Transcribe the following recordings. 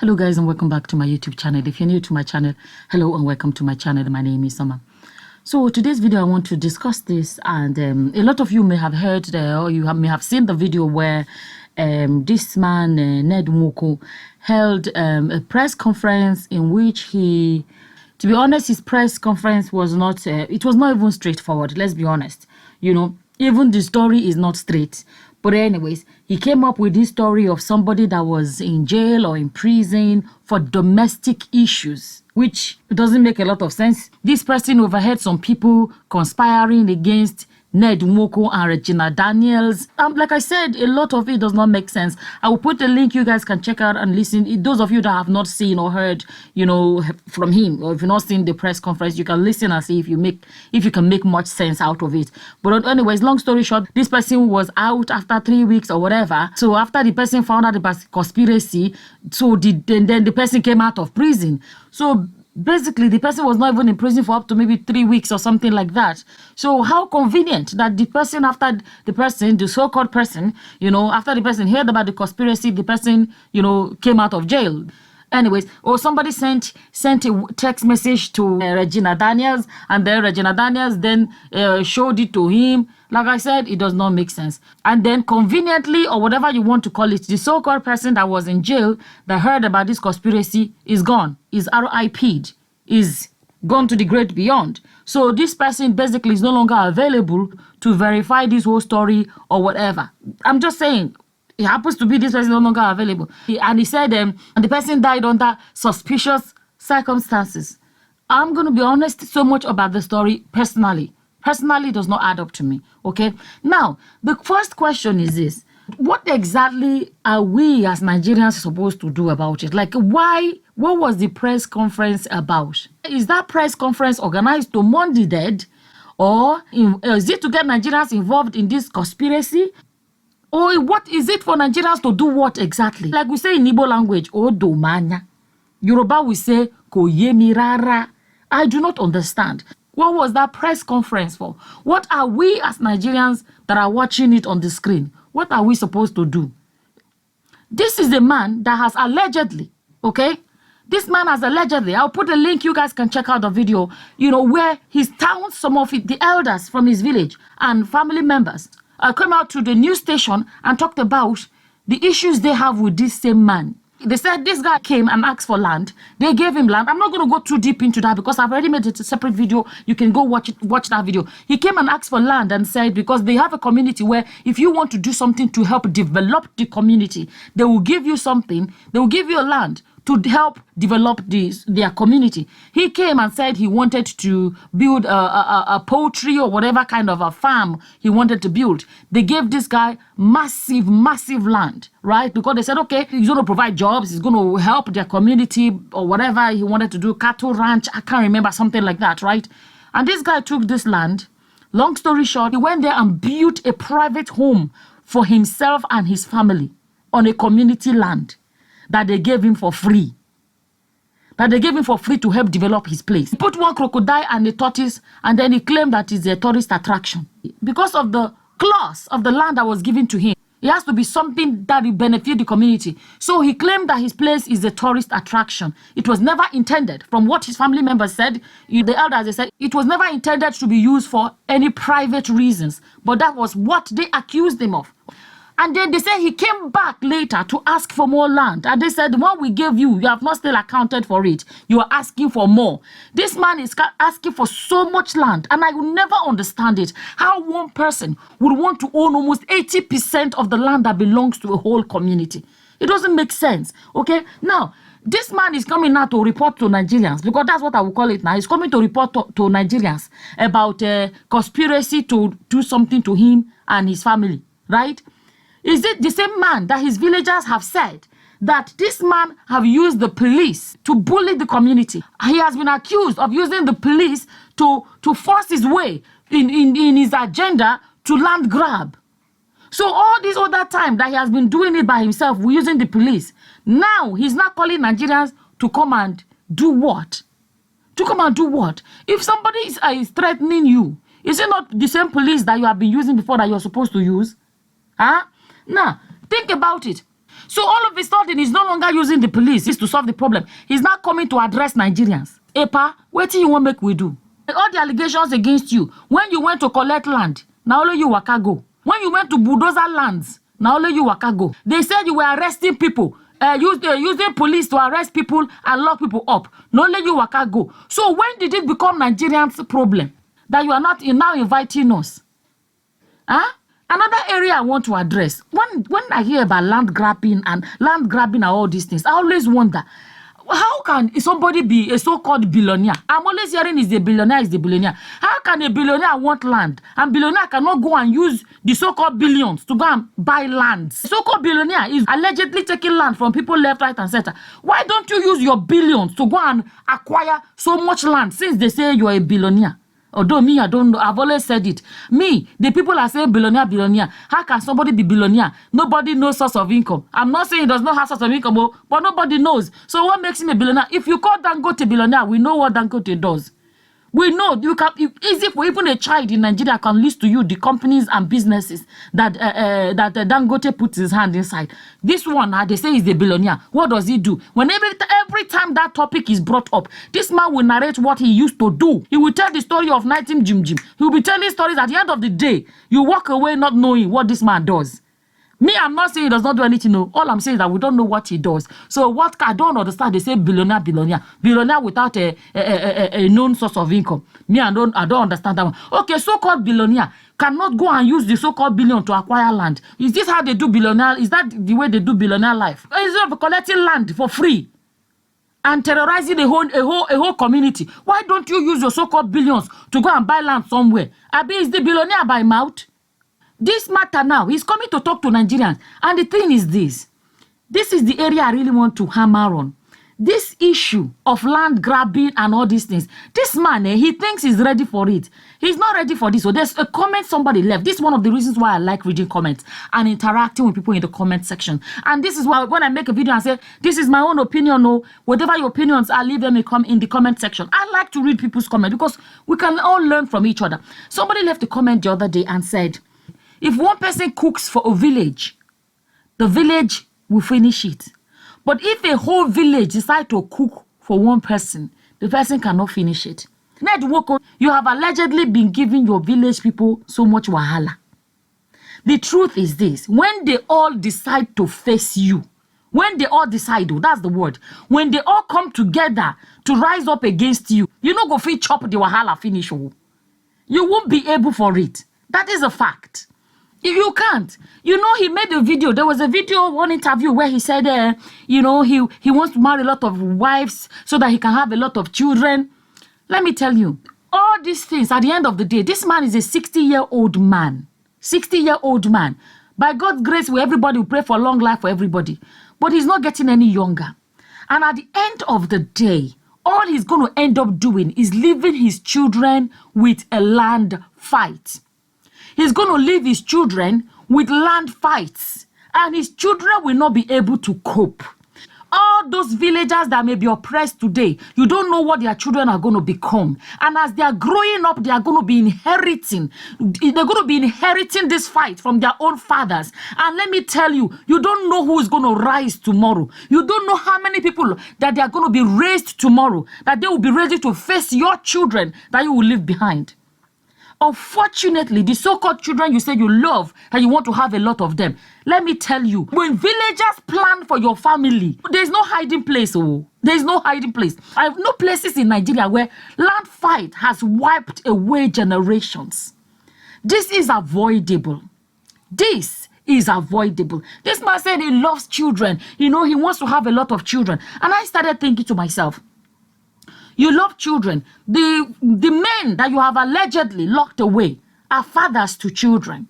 Hello guys, and welcome back to my YouTube channel. If you're new to my channel, hello and welcome to my channel. My name is Summer. So today's video I want to discuss this, and a lot of you may have heard or may have seen the video where this man Ned Nwoko held a press conference in which he, to be honest, his press conference was not it was not even straightforward. Let's be honest, even the story is not straight. But anyways, he came up with this story of somebody that was in jail or in prison for domestic issues, which doesn't make a lot of sense. This person overheard some people conspiring against Ned Nwoko and Regina Daniels. Like I said, a lot of it does not make sense. I will put a link you guys can check out and listen. Those of you that have not seen or heard, from him, or if you've not seen the press conference, you can listen and see if you can make much sense out of it. But anyways, long story short, this person was out after 3 weeks or whatever. So after the person found out the conspiracy, then the person came out of prison. So basically, the person was not even in prison for up to maybe 3 weeks or something like that. So how convenient that the person, after the so-called person, after the person heard about the conspiracy, the person, came out of jail. Anyways, or somebody sent a text message to Regina Daniels, and then Regina Daniels then showed it to him. Like I said, it does not make sense. And then conveniently, or whatever you want to call it, the so-called person that was in jail that heard about this conspiracy is gone, is RIP'd, is gone to the great beyond. So this person basically is no longer available to verify this whole story or whatever. I'm just saying, it happens to be this person no longer available. And he said the person died under suspicious circumstances. I'm going to be honest, so much about the story personally does not add up to me, okay? Now, the first question is this. What exactly are we as Nigerians supposed to do about it? Like, what was the press conference about? Is that press conference organized to mourn the dead? Or is it to get Nigerians involved in this conspiracy? Or what is it for Nigerians to do what exactly? Like we say in Igbo language, Odomanya. Yoruba we say, Koyemirara. I do not understand. What was that press conference for? What are we as Nigerians that are watching it on the screen? What are we supposed to do? This is a man that has allegedly, okay? This man has allegedly, I'll put a link, you guys can check out the video, where he's town some of the elders from his village and family members came out to the news station and talked about the issues they have with this same man. They said this guy came and asked for land. They gave him land. I'm not going to go too deep into that because I've already made it a separate video. You can go watch that video. He came and asked for land and said because they have a community where if you want to do something to help develop the community, they will give you something. They will give you a land to help develop their community. He came and said he wanted to build a poultry or whatever kind of a farm he wanted to build. They gave this guy massive land, right? Because they said, okay, he's going to provide jobs, he's going to help their community or whatever he wanted to do, cattle ranch, I can't remember, something like that, right? And this guy took this land. Long story short, he went there and built a private home for himself and his family on a community land that they gave him for free. That they gave him for free to help develop his place. He put one crocodile and a tortoise, and then he claimed that it's a tourist attraction. Because of the clause of the land that was given to him, it has to be something that will benefit the community. So he claimed that his place is a tourist attraction. It was never intended, from what his family members said, the elders, they said, it was never intended to be used for any private reasons. But that was what they accused him of. And then they said he came back later to ask for more land. And they said, the one we gave you, you have not still accounted for it. You are asking for more. This man is asking for so much land. And I will never understand it. How one person would want to own almost 80% of the land that belongs to a whole community. It doesn't make sense. Okay? Now, this man is coming now to report to Nigerians, because that's what I will call it now. He's coming to report to Nigerians about a conspiracy to do something to him and his family. Right? Is it the same man that his villagers have said that this man have used the police to bully the community? He has been accused of using the police to force his way in his agenda to land grab. So all this other time that he has been doing it by himself, using the police, now he's not calling Nigerians to come and do what? To come and do what? If somebody is threatening you, is it not the same police that you have been using before that you're supposed to use? Huh? Now, think about it. So all of a sudden, he's no longer using the police to solve the problem. He's now coming to address Nigerians. Epa, what do you want make we do? All the allegations against you, when you went to collect land, now only you waka go. When you went to bulldozer lands, now only you waka go. They said you were arresting people, using police to arrest people and lock people up. Now only you waka go. So when did it become Nigerians' problem that you are not now inviting us? Huh? Another area I want to address, when I hear about land grabbing and all these things, I always wonder, how can somebody be a so-called billionaire? I'm always hearing is the billionaire. How can a billionaire want land and billionaire cannot go and use the so-called billions to go and buy land? So-called billionaire is allegedly taking land from people left, right, and center. Why don't you use your billions to go and acquire so much land since they say you are a billionaire? Although me, I don't know. I've always said it. Me, the people are saying billionaire. How can somebody be billionaire? Nobody knows source of income. I'm not saying he does not have source of income, but nobody knows. So what makes him a billionaire? If you call Dangote billionaire, we know what Dangote does. We know you can. Easy for even a child in Nigeria can list to you the companies and businesses that Dangote puts his hand inside. This one, they say, is the billionaire. What does he do? Whenever every time that topic is brought up, this man will narrate what he used to do. He will tell the story of Night Team Jim. He will be telling stories. At the end of the day, you walk away not knowing what this man does. Me, I'm not saying he does not do anything. No. All I'm saying is that we don't know what he does. So what I don't understand, they say billionaire without a known source of income. Me, I don't understand that one. Okay, so-called billionaire cannot go and use the so-called billion to acquire land. Is this how they do billionaire? Is that the way they do billionaire life? Instead of collecting land for free and terrorizing a whole community, why don't you use your so-called billions to go and buy land somewhere? Abi, is the billionaire by mouth? This matter now, he's coming to talk to Nigerians. And the thing is this. This is the area I really want to hammer on. This issue of land grabbing and all these things. This man, he thinks he's ready for it. He's not ready for this. So there's a comment somebody left. This is one of the reasons why I like reading comments and interacting with people in the comment section. And this is why when I make a video and say, this is my own opinion, no, whatever your opinions are, leave them in the comment section. I like to read people's comments because we can all learn from each other. Somebody left a comment the other day and said, if one person cooks for a village, the village will finish it. But if a whole village decides to cook for one person, the person cannot finish it. Nwoko, you have allegedly been giving your village people so much wahala. The truth is this, when they all decide to face you, when they all decide, that's the word, when they all come together to rise up against you, you not go fit chop the wahala finish. You won't be able for it. That is a fact. You can't. You know, he made a video. There was a video, one interview where he said, he wants to marry a lot of wives so that he can have a lot of children. Let me tell you, all these things, at the end of the day, this man is a 60-year-old man. 60-year-old man. By God's grace, everybody will pray for long life for everybody. But he's not getting any younger. And at the end of the day, all he's going to end up doing is leaving his children with a land fight. He's going to leave his children with land fights. And his children will not be able to cope. All those villagers that may be oppressed today, you don't know what their children are going to become. And as they are growing up, they are going to be inheriting. They're going to be inheriting this fight from their own fathers. And let me tell you, you don't know who is going to rise tomorrow. You don't know how many people that they are going to be raised tomorrow, that they will be ready to face your children that you will leave behind. Unfortunately, the so-called children you say you love and you want to have a lot of them, let me tell you, when villagers plan for your family, there's no hiding place. Oh, there's no hiding place. I have no places in Nigeria where land fight has wiped away generations. This is avoidable. This is avoidable. This man said he loves children. You know, he wants to have a lot of children. And I started thinking to myself, you love children. The men that you have allegedly locked away are fathers to children.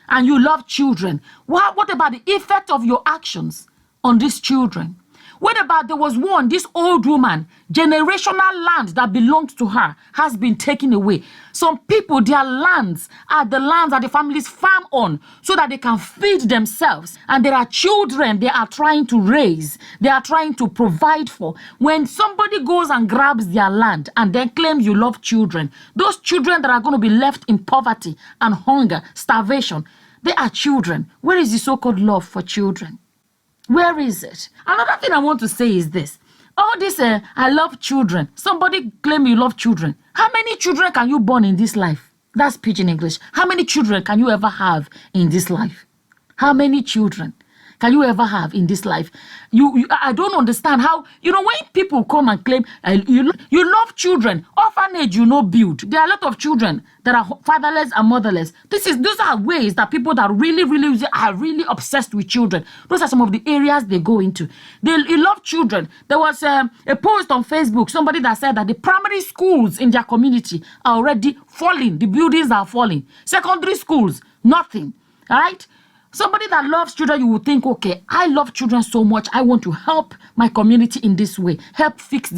And you love children. What about the effect of your actions on these children? What about there was one, this old woman, generational land that belonged to her has been taken away. Some people, their lands are the lands that the families farm on so that they can feed themselves. And there are children they are trying to raise. They are trying to provide for. When somebody goes and grabs their land and then claims you love children, those children that are going to be left in poverty and hunger, starvation, they are children. Where is the so-called love for children? Where is it? Another thing I want to say is this. All this, I love children. Somebody claim you love children. How many children can you born in this life? That's pidgin English. How many children can you ever have in this life? How many children can you ever have in this life? I don't understand how, when people come and claim you love children, orphanage build. There are a lot of children that are fatherless and motherless. Those are ways that people that really are really obsessed with children. Those are some of the areas they go into. They love children. There was a post on Facebook, somebody that said that the primary schools in their community are already falling. The buildings are falling. Secondary schools, nothing. All right? Somebody that loves children, you will think, okay, I love children so much. I want to help my community in this way. Help fix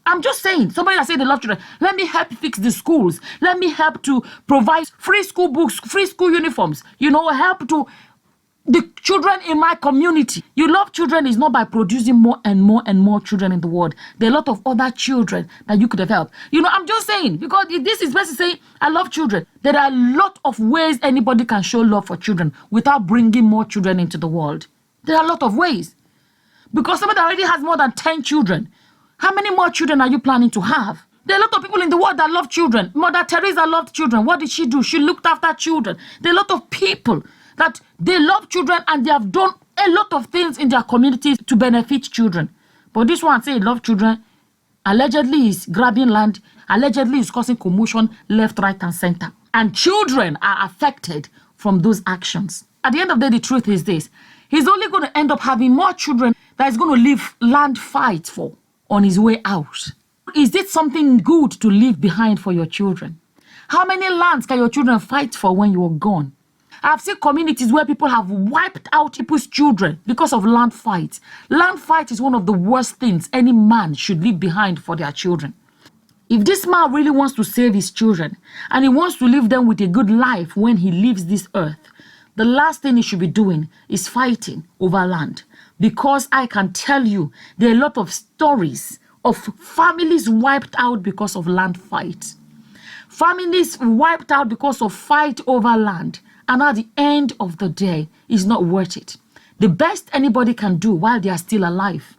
I'm just saying, somebody that said they love children, let me help fix the schools. Let me help to provide free school books, free school uniforms. Help to the children in my community. You love children is not by producing more and more and more children in the world. There are a lot of other children that you could have helped. I'm just saying, because this is basically saying, I love children. There are a lot of ways anybody can show love for children without bringing more children into the world. There are a lot of ways. Because somebody already has more than 10 children. How many more children are you planning to have? There are a lot of people in the world that love children. Mother Teresa loved children. What did she do? She looked after children. There are a lot of people that they love children and they have done a lot of things in their communities to benefit children. But this one say love children, allegedly is grabbing land, allegedly is causing commotion left, right, and center. And children are affected from those actions. At the end of the day, the truth is this. He's only going to end up having more children that he's going to leave land fight for on his way out. Is it something good to leave behind for your children? How many lands can your children fight for when you're gone? I've seen communities where people have wiped out people's children because of land fights. Land fight is one of the worst things any man should leave behind for their children. If this man really wants to save his children and he wants to leave them with a good life when he leaves this earth, the last thing he should be doing is fighting over land. Because I can tell you, there are a lot of stories of families wiped out because of land fights. Families wiped out because of fight over land. And at the end of the day, it's not worth it. The best anybody can do while they are still alive,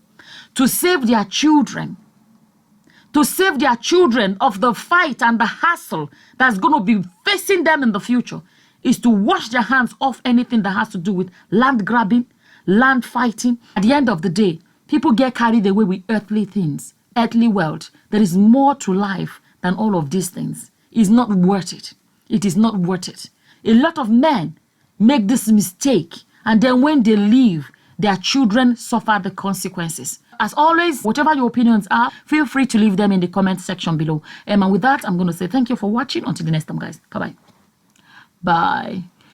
to save their children of the fight and the hassle that's going to be facing them in the future, is to wash their hands off anything that has to do with land grabbing, land fighting. At the end of the day, people get carried away with earthly things, earthly wealth. There is more to life than all of these things. It's not worth it. It is not worth it. A lot of men make this mistake, and then when they leave, their children suffer the consequences. As always, whatever your opinions are, feel free to leave them in the comment section below. And with that, I'm going to say thank you for watching. Until the next time, guys. Bye-bye. Bye.